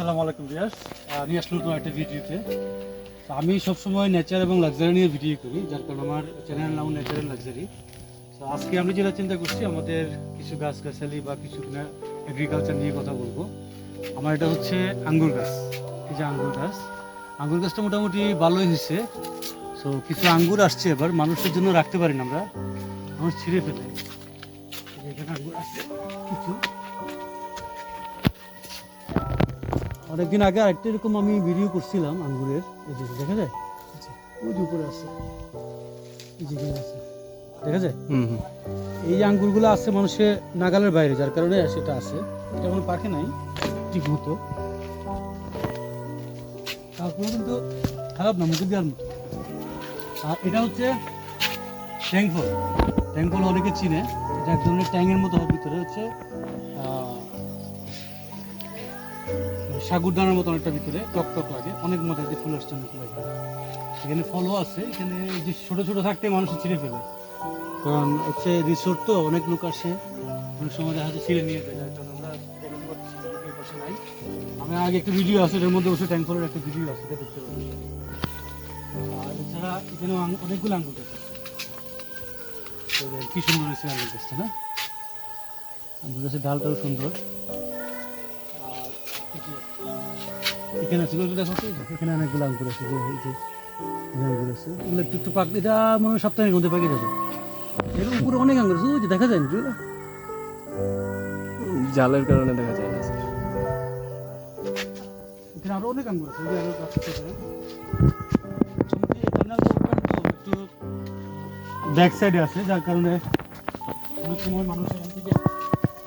আসসালামু আলাইকুম ভিউয়ার্স, নিয়ে আসলাম নতুন একটা ভিডিওতে। তো আমি সবসময় নেচার এবং লাক্সারি নিয়ে ভিডিও করি, যার কারণে আমার চ্যানেলের নাম নেচার অ্যান্ড লাক্সারি। তো আজকে আমি যেটা চিন্তা করছি, আমাদের কিছু গাছগাছালি বা কিছু এগ্রিকালচার নিয়ে কথা বলবো। আমার এটা হচ্ছে আঙ্গুর গাছ। এই যে আঙ্গুর গাছটা মোটামুটি ভালোই হয়েছে। সো কিছু আঙ্গুর আসছে, এবার মানুষের জন্য রাখতে পারি না আমরা, মানুষ ছিঁড়ে ফেলে। এখানে আঙ্গুর আছে কিছু। অনেকদিন আগে আরেকটা এরকম আমি ভিডিও করছিলাম আঙ্গুরের, এই যে দেখা যায়, ওই যে উপরে আছে, এই যে এখানে আছে, দেখা যায়। এই যে আঙ্গুরগুলো আছে মানুষের নাগালের বাইরে, যার কারণে সেটা আছে। এটা কোনো পাকে নাই ঠিক মতো, তারপরে কিন্তু খারাপ না, মুখে দেওয়ার মতো। আর এটা হচ্ছে ট্যাংফল। ট্যাংফল অনেকে চিনে, এটা এক ধরনের ট্যাংয়ের মতো, ভিতরে হচ্ছে সাগুরদানার মতো অনেকটা, ভিতরে টক টক লাগে, অনেক মজা দিয়ে ফুল আসছে, অনেক লাগে। এখানে ফলও আছে, এখানে যে ছোটো ছোটো থাকতে মানুষ ছিঁড়ে ফেলে, কারণ হচ্ছে রিসোর্ট তো, অনেক লোক আসে, অনেক সময় দেখা যাচ্ছে ছিঁড়ে নিয়ে যায়, কারণ আমরা পাশে নাই। আমি আগে একটা ভিডিও আছে, এর মধ্যে বসে ট্যাংফলের একটা ভিডিও আছে, দেখতে পাবেন। আর এছাড়া এখানে অনেকগুলো আঙ্গুর গাছ আছে। কি সুন্দর হয়েছে আঙ্গুর গাছটা, না? আঙ্গুর গাছের ডালটাও সুন্দর। এখানে আছে, দেখো এখানে অনেকগুলো আঙ্গুর আছে, যে এই যে আঙ্গুর আছে, এগুলো একটু একটু পাক, এটা মনে হয় সপ্তাহের মধ্যে পাকে যাবে। এর উপরে অনেক আঙ্গুর আছে, ওই যে দেখা যায় না, জালের কারণে দেখা যায় না। এখানে আরো অনেক আঙ্গুর আছে, একটু ব্যাক সাইডে আছে, যার কারণে অনেক সময় মানুষ এখান থেকে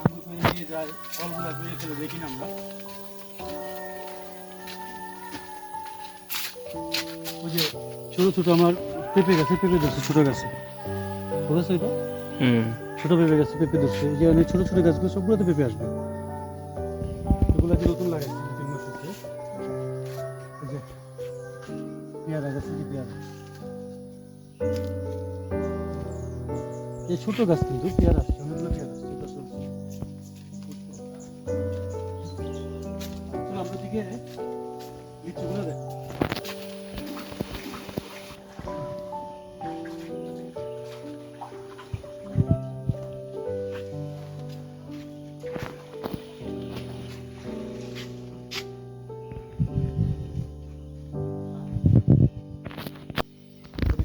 আঙ্গুর কিনে নিয়ে যায়, ফলগুলো বেরিয়ে ফেলে, দেখি না আমরা। ওই যে ছোট ছোট আমার পেঁপে গাছে, পেঁপে ধরছে ছোট গাছে, ঠিক আছে, ওইটা ছোট পেঁপে গাছে পেঁপে ধরছে, এই যে অনেক ছোট ছোট গাছগুলো সবগুলোতে পেঁপে আসবে, এগুলো যে নতুন লাগাইছে 2-3 মাস হচ্ছে। এই যে পেয়ারা গাছে, যে পেয়ারা, এই ছোট গাছ কিন্তু পেয়ারা আসছে, অনেকগুলো পেয়ারা আসছে, এটা চলছে। আমরা দিকে লিচুগুলো দেখ।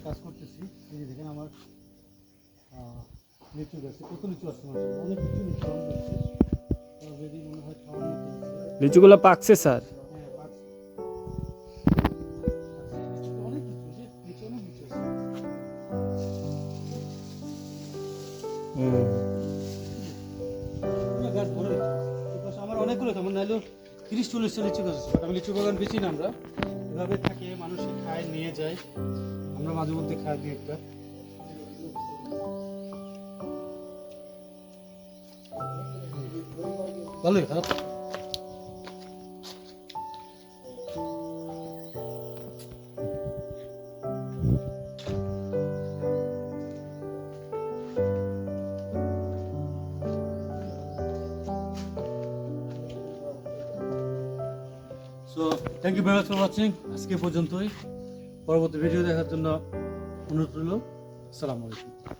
কাজ করতেছি, এই যে দেখেন আমার লিচু গাছে কত লিচু আসছে, অনেক লিচু খাওয়ানো হচ্ছে, অলরেডি মনে হয় খাওয়ানো হচ্ছে। লিচুগুলো পাকছে স্যার। হ্যাঁ, পাকছে। অনেক লিচু, লিচু অনেক লিচু আছে। পুরো গাছ ভরে লিচু আছে। এই পাশে আমার অনেকগুলো, তেমন নাইলো 30-40টা লিচু গাছ আছে। বাট আমি লিচু বাগান বেশি না, আমরা এভাবে থাকে, মানুষে খায়, নিয়ে যায়, আমরা মাঝে মধ্যে খাই দিই একটা। ভালোই, খারাপ। So thank you very much for watching. আজকে পর্যন্তই, পরবর্তী ভিডিও দেখার জন্য অনুরোধ রইল। আসসালামু আলাইকুম।